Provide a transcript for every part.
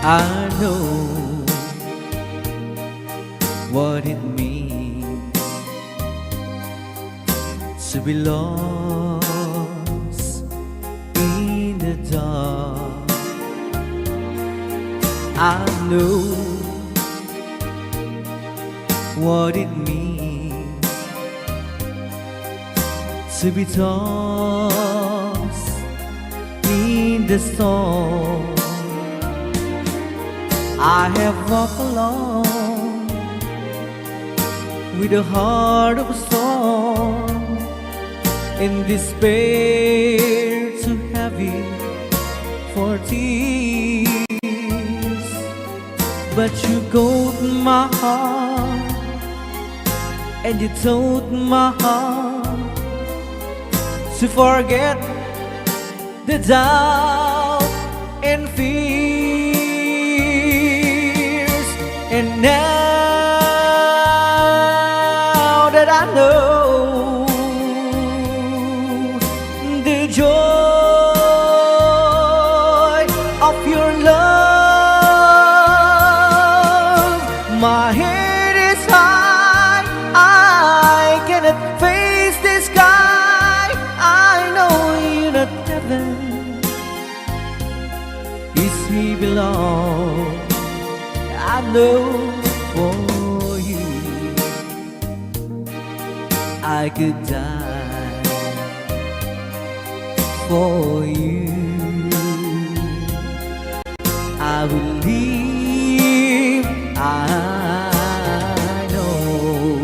I know what it means to be lost in the dark. I know what it means to be tossed in the storm. I have walked alone with a heart of a storm, in despair too heavy for tears. But you caught my heart and you told my heart to forget the doubt and fears. And now that I know the joy of your love, my head is high, I cannot face the sky. I know you're not heaven, is he belong. I know for you I could die for you. I will live, I know.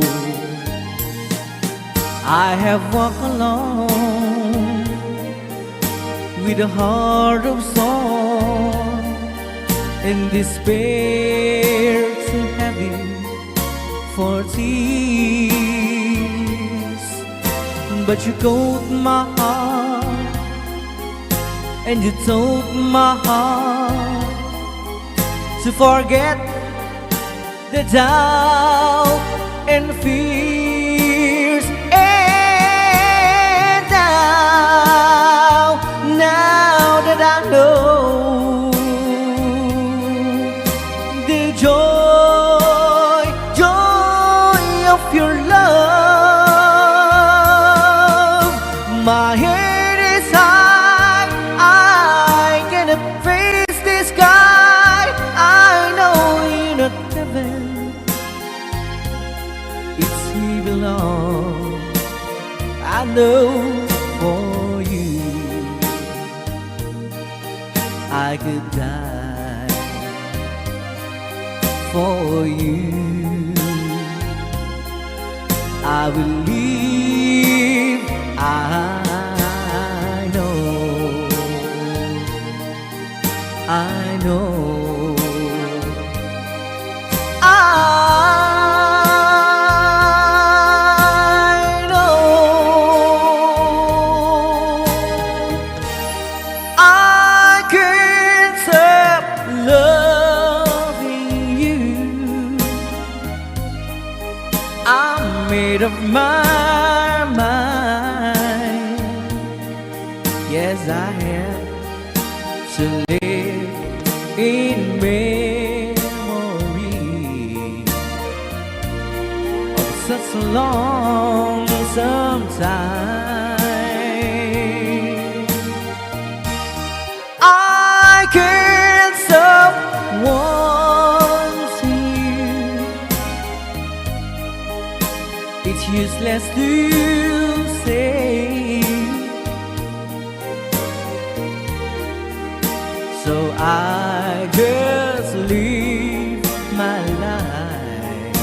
I have walked alone with a heart of stone, in despair too heavy for tears. But you caught my heart and you told my heart to forget the doubt and fears. And now that I know the joy of your love, my head is high, I cannot face the sky. I know you're not heaven, it's he belong. I know for you I could die for you. I will live, I know, I know, I know. I can't stop loving you. I'm made up my mind. Yes, I have to live in memory of such a long time. I can't stop wanting you. It's useless to say, so I just live my life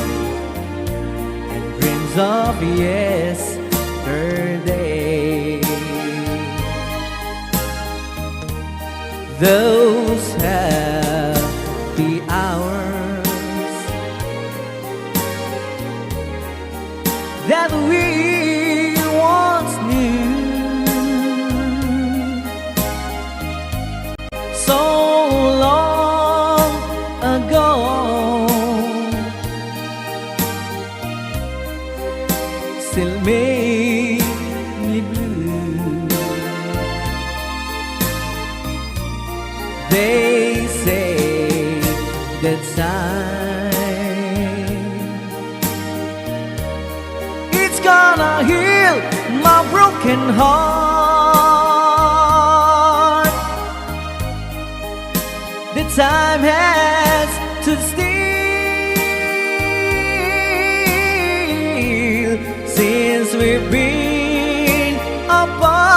and dreams of yesterday. Those happy hours that we once knew, so long ago, still make me blue. that time. It's gonna heal my broken heart. The time has to steal since we've been apart.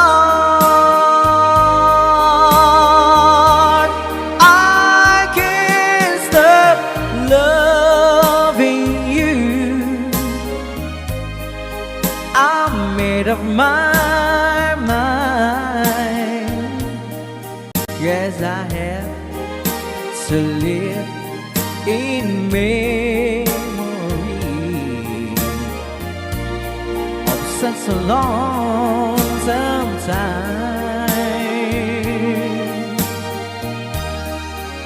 I can't stop loving you. I'm made up my mind. Yes, I have to live in memory of such a lonesome time.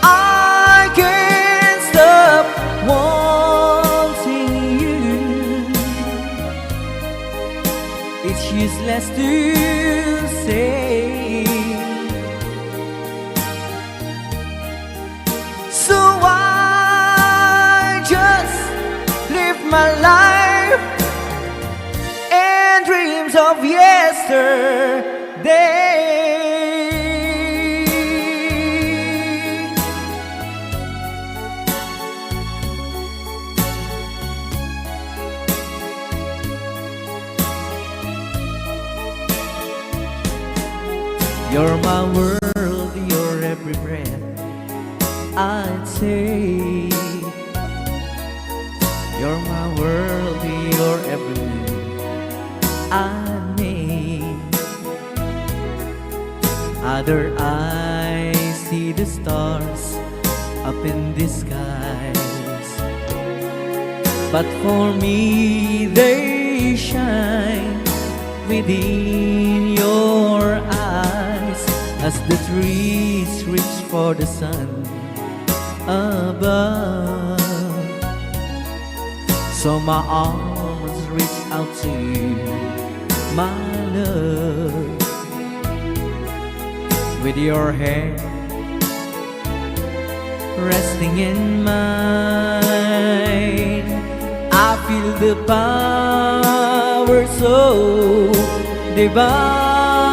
I can't stop wanting you. It's useless to say. So I just live my life and dreams of yesterday. You're my world, you're every breath I'd say. You're my world, you're every move I make. Other eyes see the stars up in the skies, but for me they shine within your eyes as the trees reach for the sun above. So my arms reach out to you, my love. With your hand resting in mine, I feel the power so divine.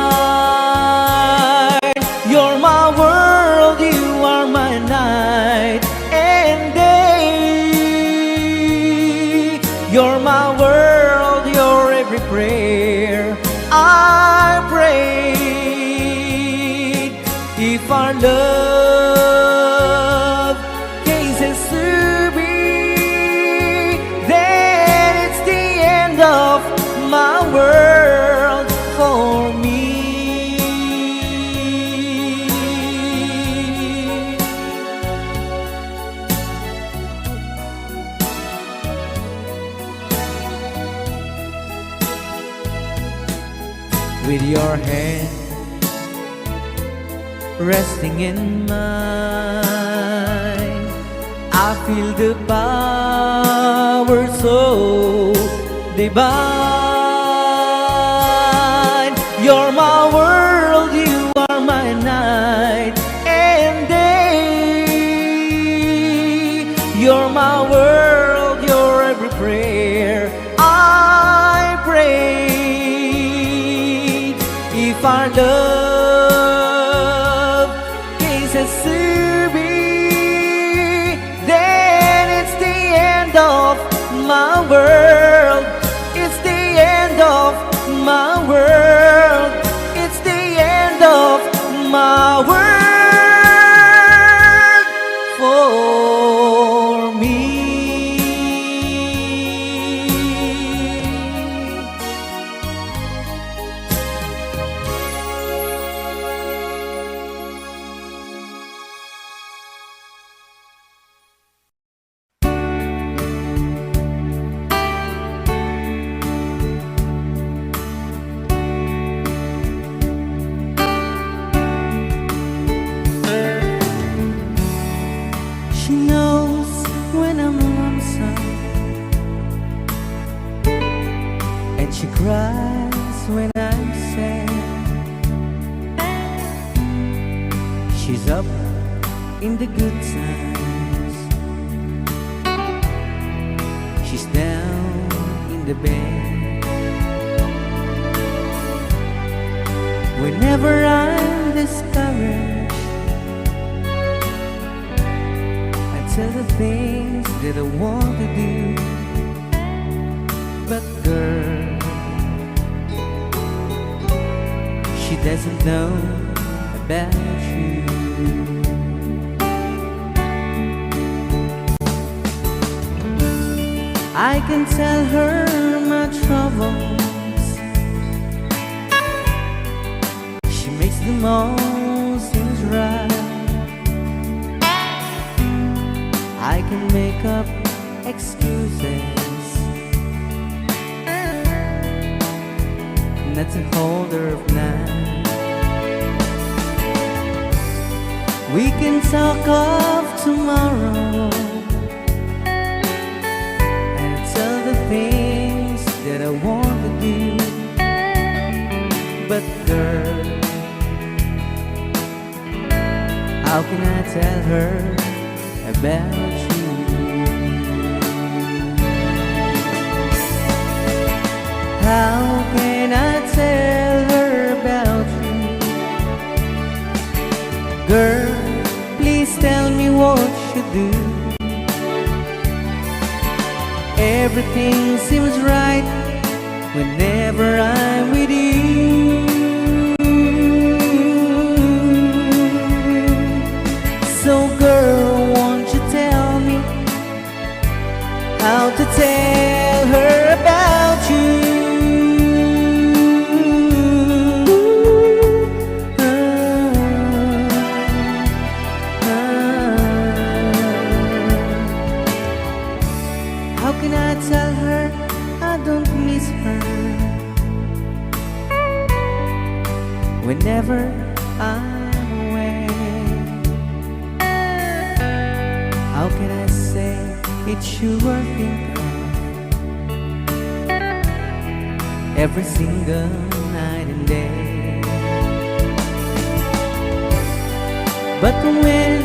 You're my world, you are my night and day. You're my world, you're every prayer I prayed. If our love cases to be, then it's the end of my world for me. With your hand resting in mine, I feel the power so divine. You're my world, you are my night and day. You're my world, you're every prayer I pray. If our love cases to be, then it's the end of my world. It's the end of my world. It's the end of my world for me. She knows when I'm lonesome, and she cries when I'm sad. She's up in the good times She's down in the bed. Whenever I'm discouraged, I tell the things that I want to do. But girl, she doesn't know about you. I can tell her my troubles. She makes them all seem right. I can make up excuses not to hold her of night. We can talk of tomorrow and tell the things that I want to do. But girl, how can I tell her about you? How can I tell her about you? Girl, please tell me what you do. Everything seems right whenever I'm with you. So girl, won't you tell me how to tell her about you? How can I tell her I don't miss her whenever I'm away? How can I say it's you I think of every single night and day? But when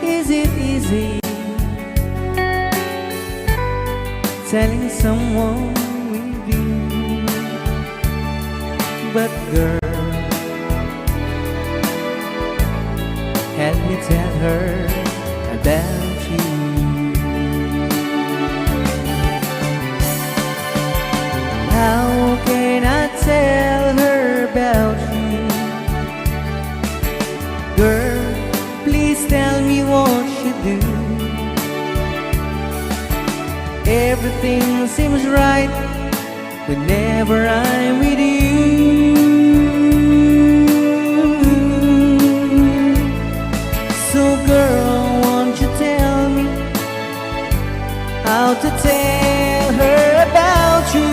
is it easy telling someone with you? But girl, help me tell her about you. How can I tell her about you? Girl, please tell me what you do. Everything seems right whenever I'm with you. So girl, won't you tell me how to tell her about you?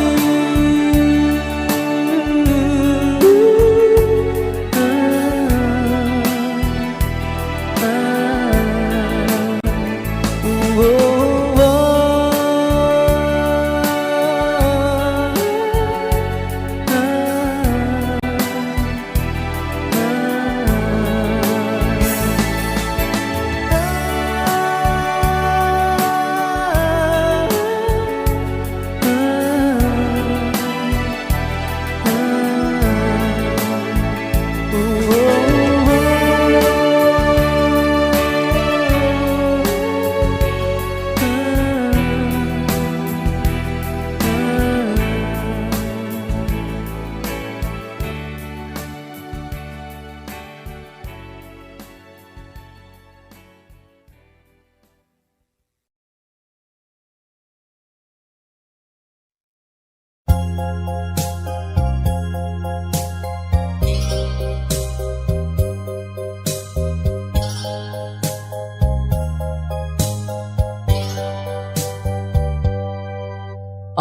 I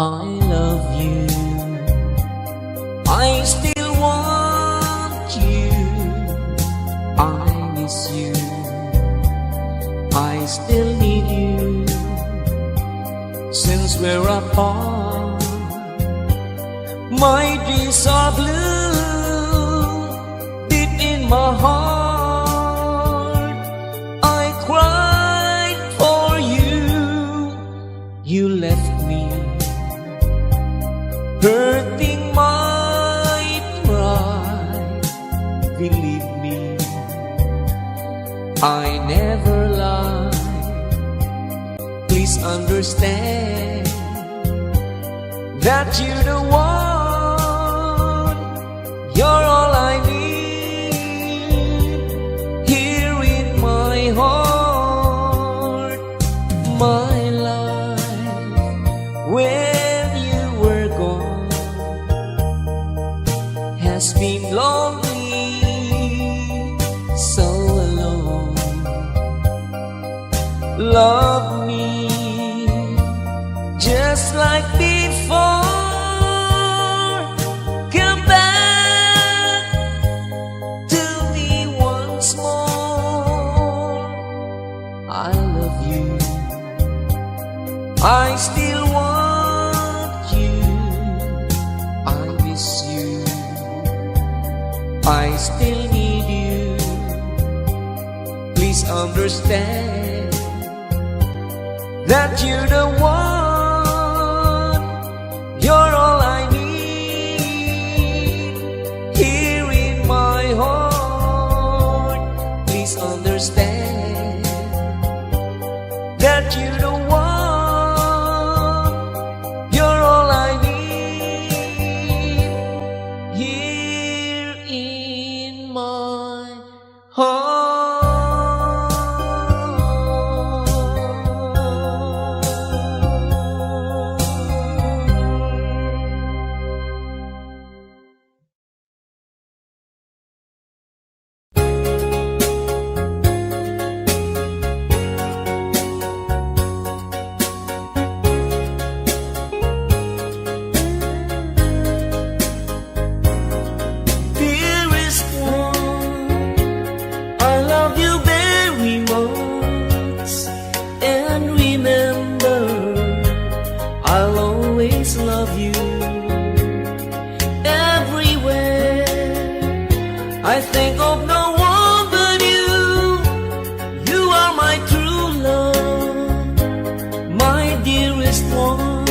love you, I still want you, I miss you, I still need you. Since we're apart, my dreams are blue. Deep in my heart, I cried for you. You left me I never lie. Please understand that you're the one. You're all I need here in my heart. My life, when you were gone, has been lonely, so alone. Love me just like before. Come back to me once more. I love you, I still want you, I miss you, I still need you. Please understand that you're the one. You're all I need here in my heart. Please understand that you're the one. You're all I need here in my heart. Dearest one, I love you very much, and remember, I'll always love you. Everywhere I think of no one but you. You are my true love, my dearest one,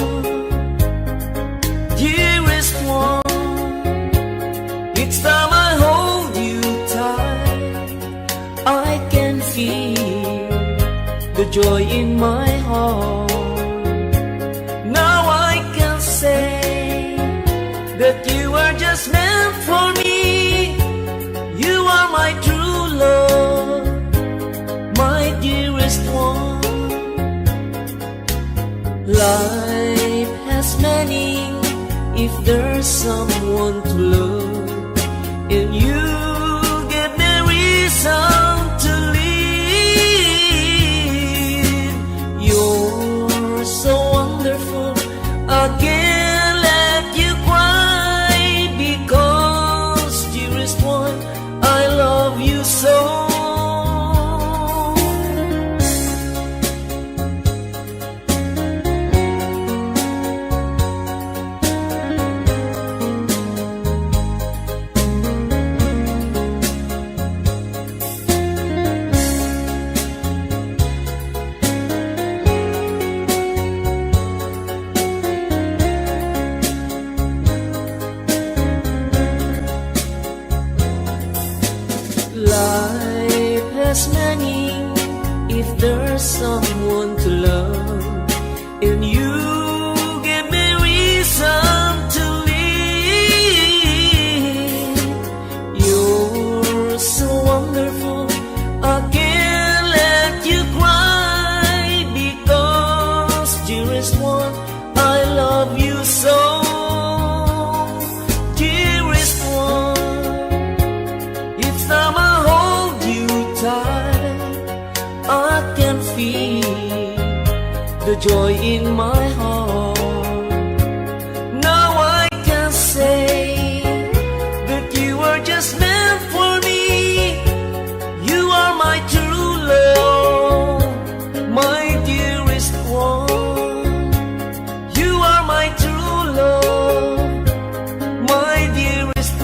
dearest one. Each time I hold you tight, I can feel the joy in my heart. Now I can say that you are just meant for me. You are my true love, my dearest one. Life has meaning if there's someone to love, and you give me reason to live. You're so wonderful, I can't let you cry, because dearest one, I love you so. Life has meaning if there's someone to love, and you give me reason to live. You're so wonderful, I can't let you cry, because dearest one, I love you so. Dearest one, each time I hold you tight, I can feel the joy in my heart. Now I can say that you are just meant for me. You are my true love, my dearest one. You are my true love, my dearest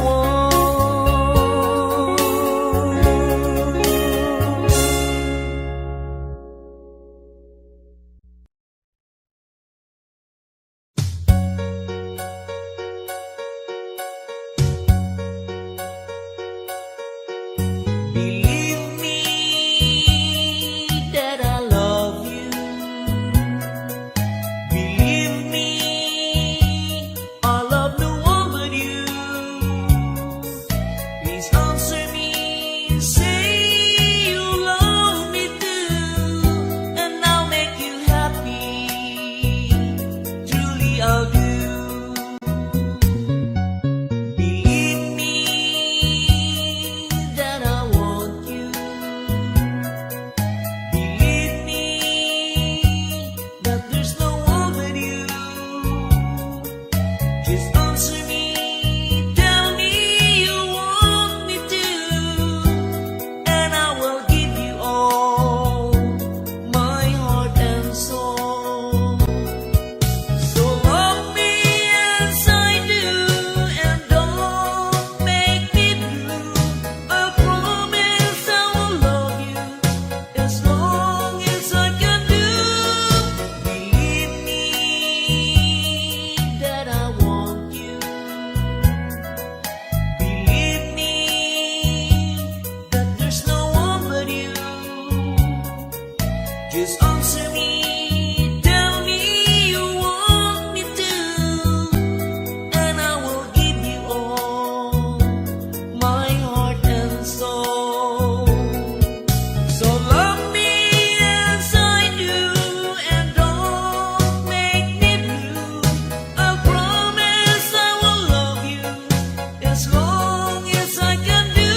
Just answer me, tell me you want me to, and I will give you all my heart and soul. So love me as I do, and don't make me blue. I promise I will love you as long as I can do.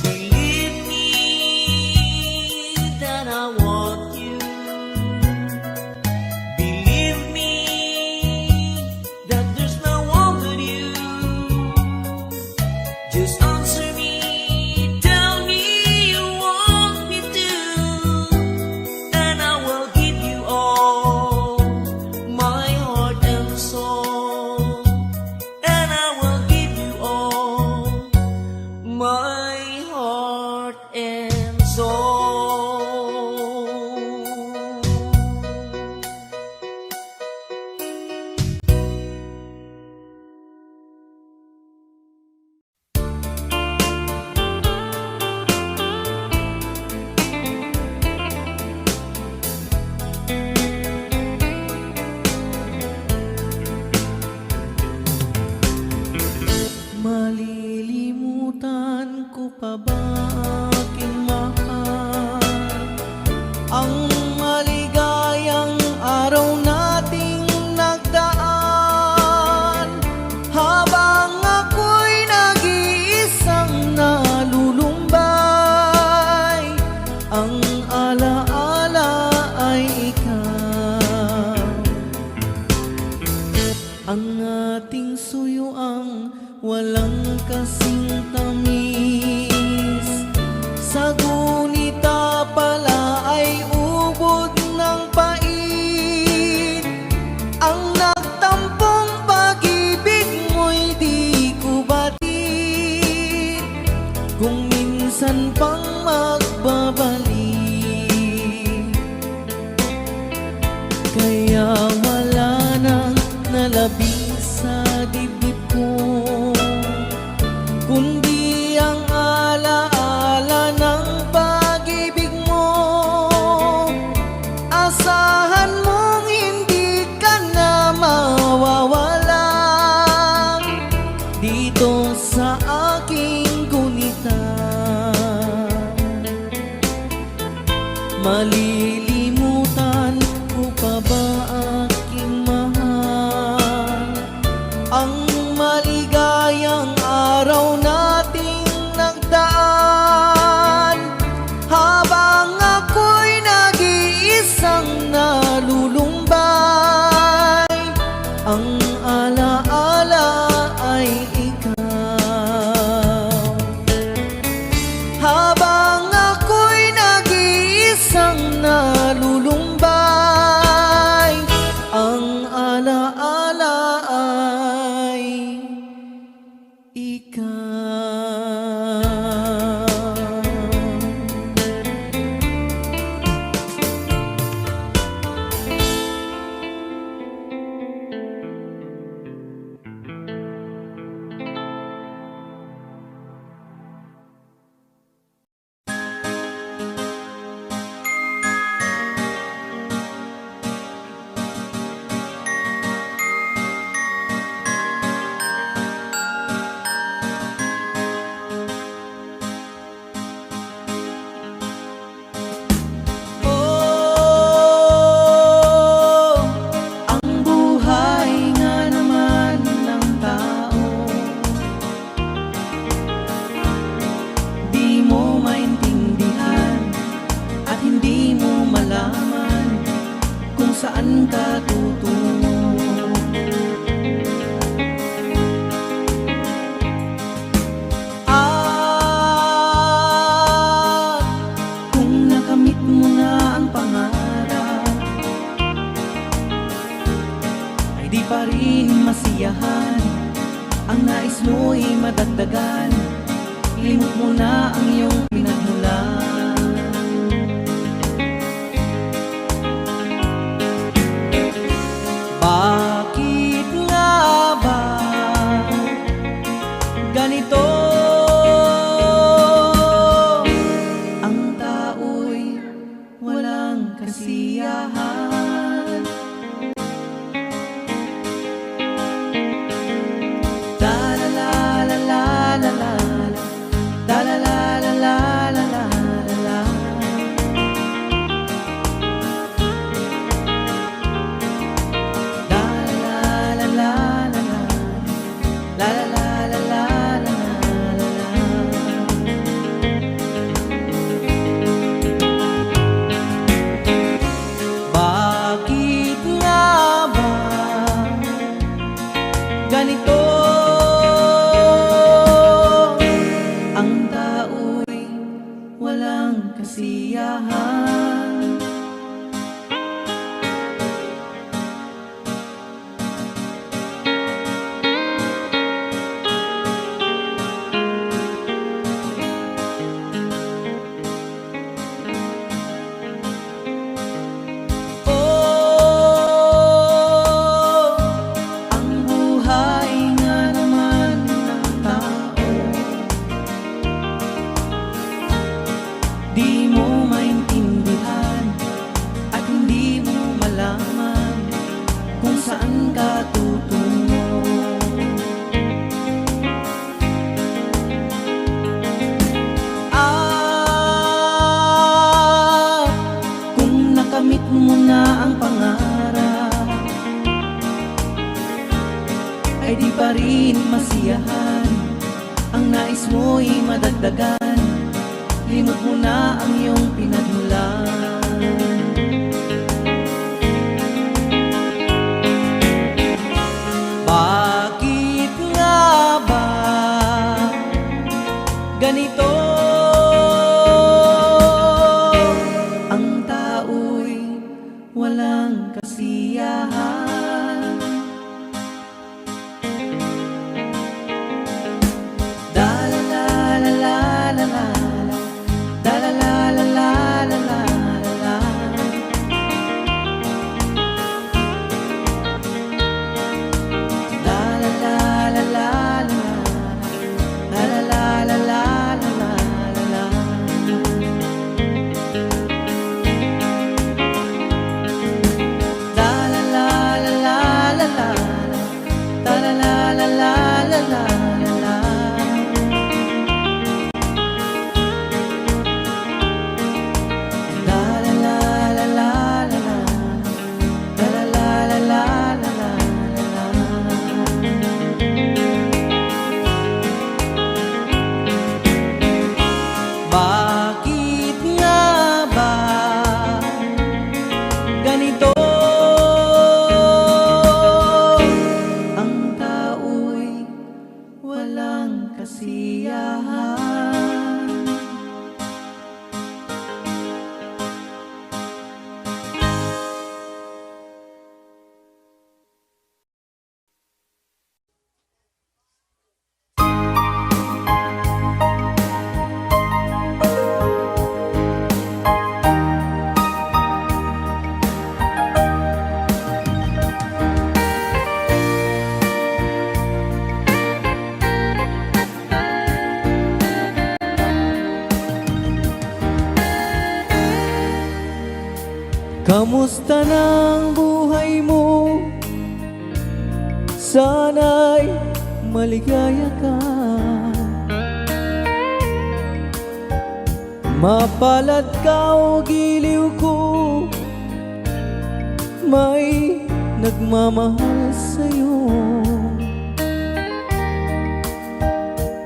Believe me that I want you. Believe me that there's no one but you. Just answer me, tell me you want me to, and I will give you all my heart and soul. And I will give you all my heart and soul. Malilimutan ko pa ba aking mahal ang maligayang araw nating nagdaan, habang ako'y nag-iisang nalulumbay. Ang alaala ay ikaw, ang ating suyuang walang kasing tamis. Sa gunita pala ay ubod ng pait. Ang nagtampong pag-ibig mo'y di ko batid, kung minsan pang magbabalik. Kaya wala nang nalabis sa dibdib ko, kundi ang alaala ng pag-ibig mo. Asahan mong hindi ka na mawawala dito sa aking gunita. Malilimutan ko pa ba aking mahal ang maligayang araw nating nagdaan, habang ako'y nag-iisang nalulumbay. Ang alaala ay ikaw, habang ako'y nag-iisang nalulumbay. Ang alaala ay ikaw. Saan ka tutungo? At kung nakamit mo na ang pangarap, ay di pa rin masiyahan. Ang nais mo'y madagdagan, limot mo na ang iyong pinagmulan. Bakit nga ba ganito? Ang tao'y walang kasiyahan. La la la la la la la la la la la la la la la. La la la la la la la la la la la la. Bakit nga ba ganito? Ang tao'y walang kasiyahan. Oh, ang buhay nga naman ng tao, di mo maintindihan at hindi mo malaman kung saan ka tutungo. At kung nakamit mo na ang pangarap, ay di pa rin masiyahan. Ang nais mo'y madagdagan, limot mo na ang iyong pinagmulan. Bakit nga ba ganito? Ang tao'y walang kasiyahan. La la la la la la la la la la la la la la la. La la la la la la la la la la la la la. La la la la la la la la la la la la la la. Bakit nga ba ganito? Ang tao'y walang kasiyahan. Kamusta ng buhay mo? Sana'y maligaya ka. Mapalad ka o giliw ko, may nagmamahal sa'yo.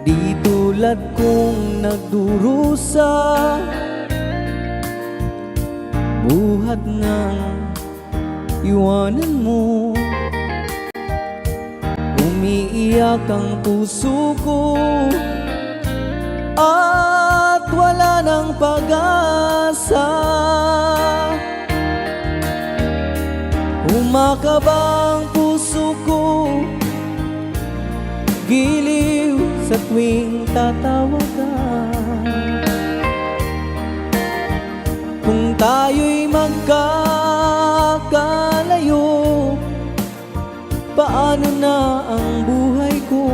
Di tulad kong nagdurusa, buhat ng iwanan mo. Umiiyak ang puso ko at wala ng pag-asa. Umakabang puso ko, giliw sa tuwing tatawag ka. Kung tayo'y magkakalayo, paano na ang buhay ko?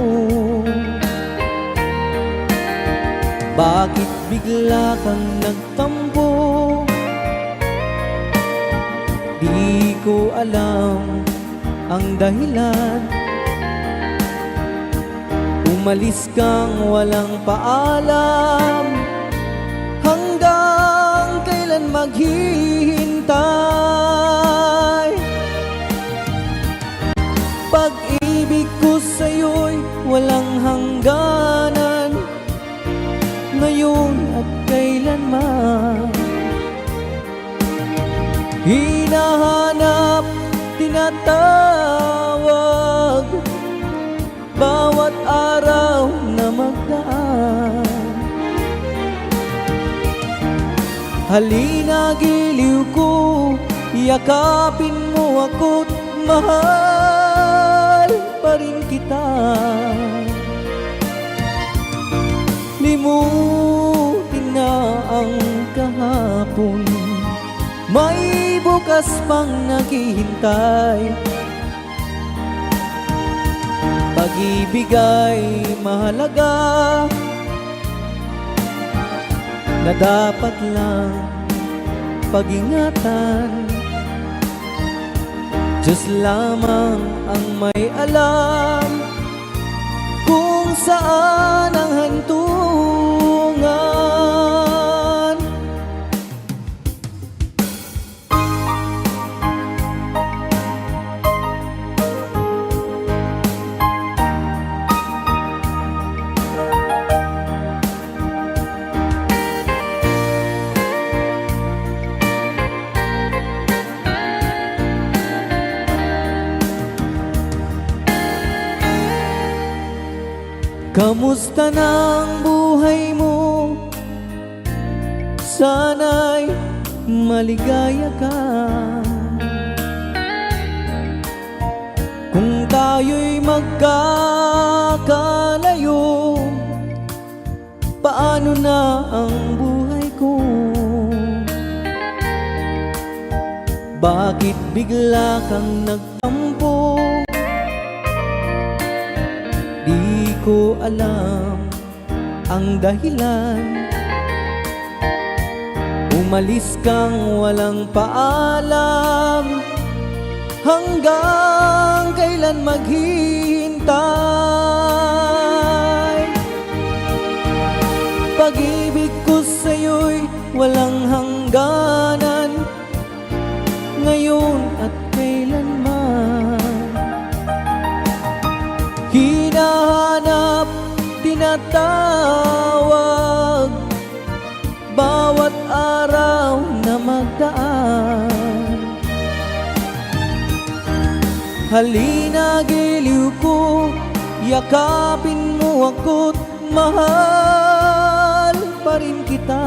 Bakit bigla kang nagtampo Di ko alam ang dahilan, umalis kang walang paalam. Hanggang kailan maghihintay? Pag-ibig ko sa'yo'y walang hangganan, ngayon at kailanman. Hinahanap, tinatawag, bawat araw na magdaan. Halina giliw ko, yakapin mo ako't mahal pa rin kita. Limutin na ang kahapon, may bukas pang naghihintay. Pag-ibig ay mahalaga, na dapat lang pag-ingatan. Diyos lamang ang may alam kung saan ang hantungan. Kamusta ng buhay mo? Sana'y maligaya ka. Kung tayo'y magkakalayo, paano na ang buhay ko? Bakit bigla kang nagtampo? Di ko alam ang dahilan, umalis kang walang paalam. Hanggang kailan maghihintay? Pag-ibig ko sa'yo'y walang hangganan, ngayon at kailanman. Hinahanap, tinatawag, bawat araw na magdaan. Halina giliw ko, yakapin mo ako't mahal pa rin kita.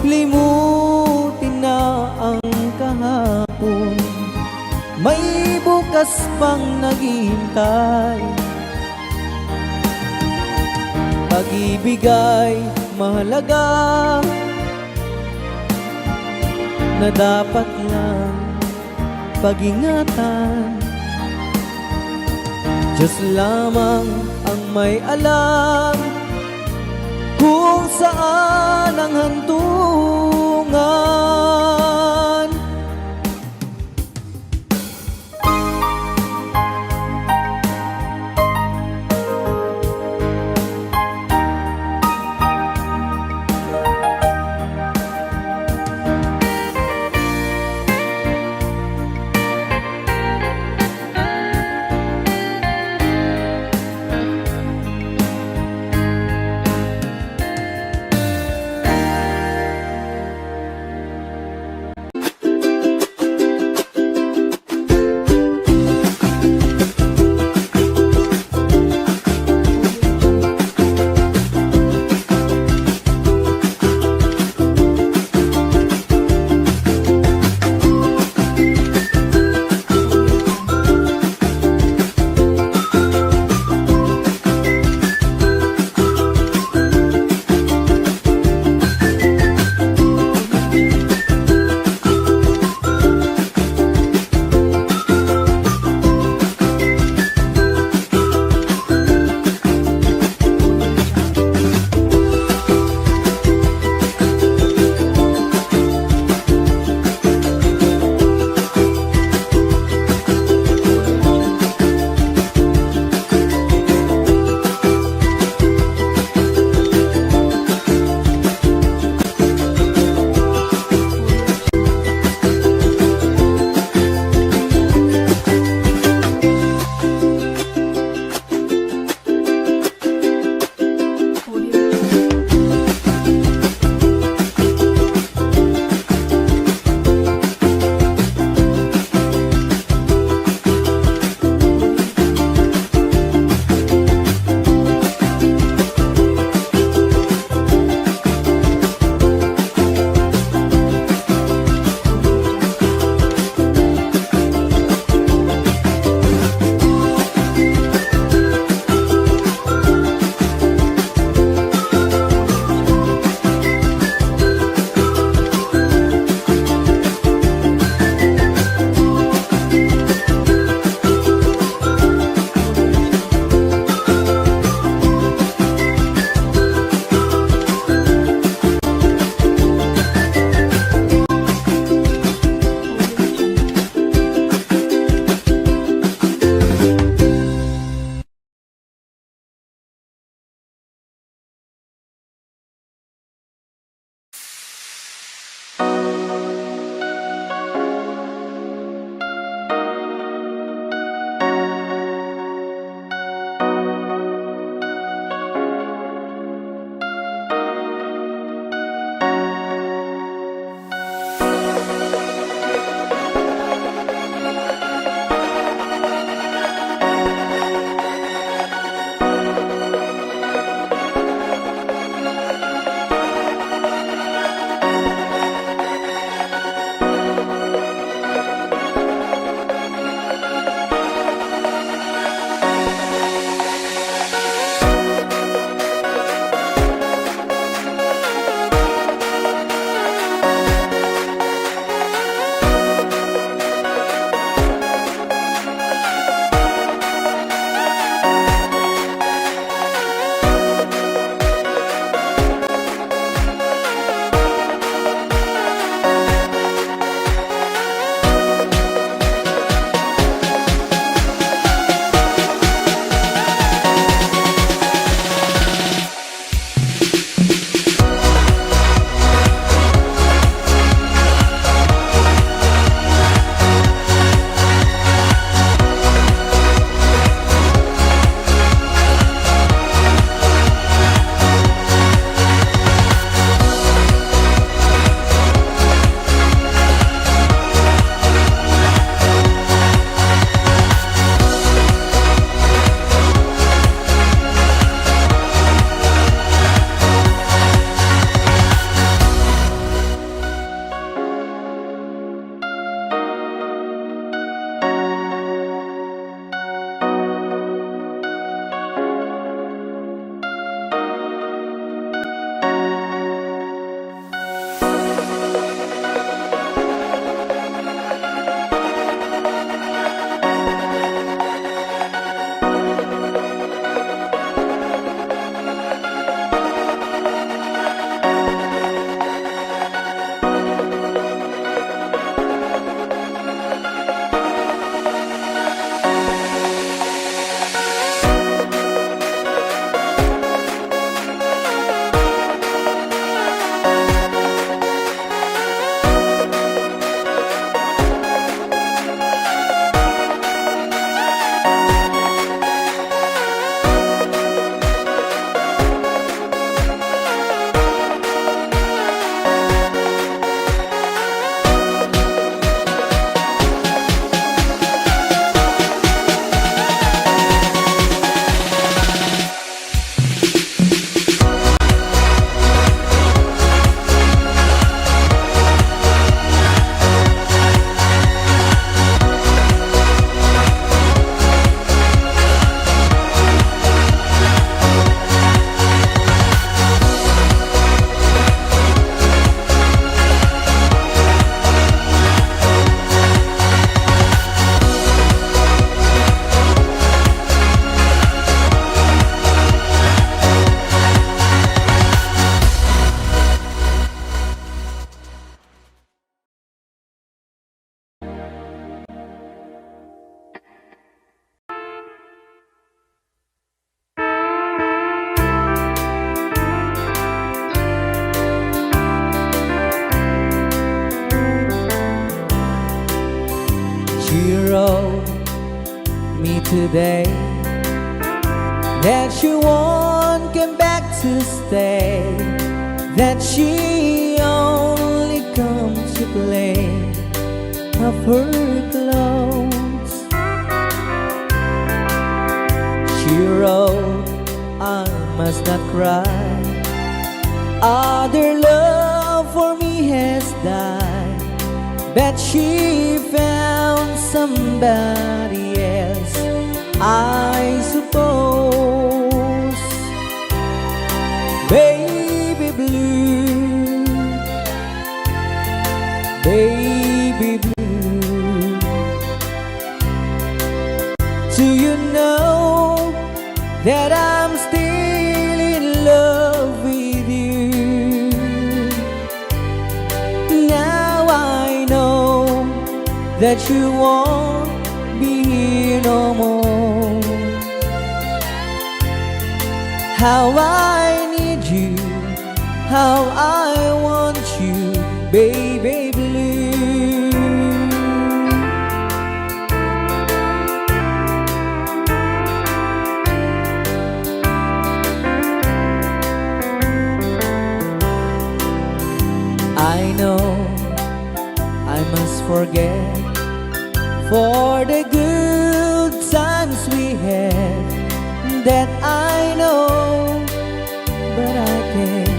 Limutin na ang kahapon, may bukas pang naghihintay. Pag-ibig ay mahalaga, na dapat lang pag-ingatan. Diyos lamang ang may alam kung saan ang hantungan. wrote me today that she won't come back to stay, that she only comes to play of her clothes. She wrote, I must not cry, other love for me has died, but she found somebody else, I suppose. Baby blue, baby blue, do you know that I'm still in love with you? Now I know that you won't be here no more. How I need you, how I want you, baby blue. I know I must forget for the good times we had, that I know, but I can't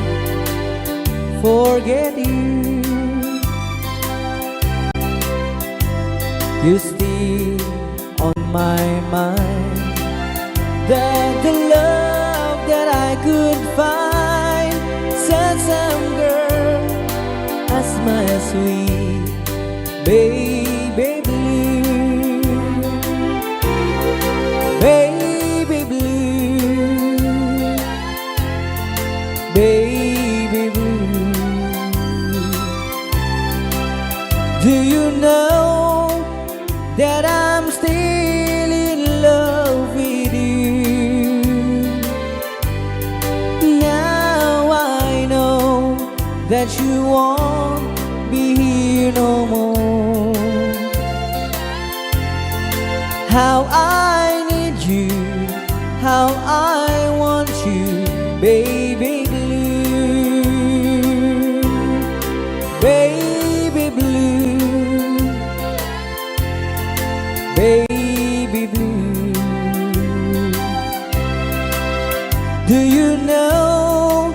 forget you. You still on my mind, that the love that I could find, said some girl as my sweet baby blue, baby blue, baby blue. Do you know that I'm still in love with you? Now I know that you won't be here no more. How I need you, how I want you, baby blue, baby blue, baby blue. Do you know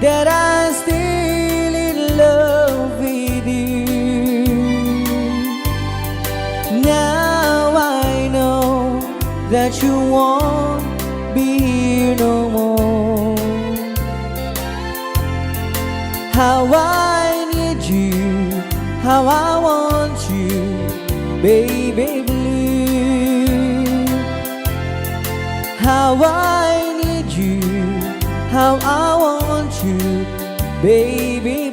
that I'm still in love with you? Now I know that you won't be here no more. How I need you, how I want you, baby blue. How I need you, how I want you, baby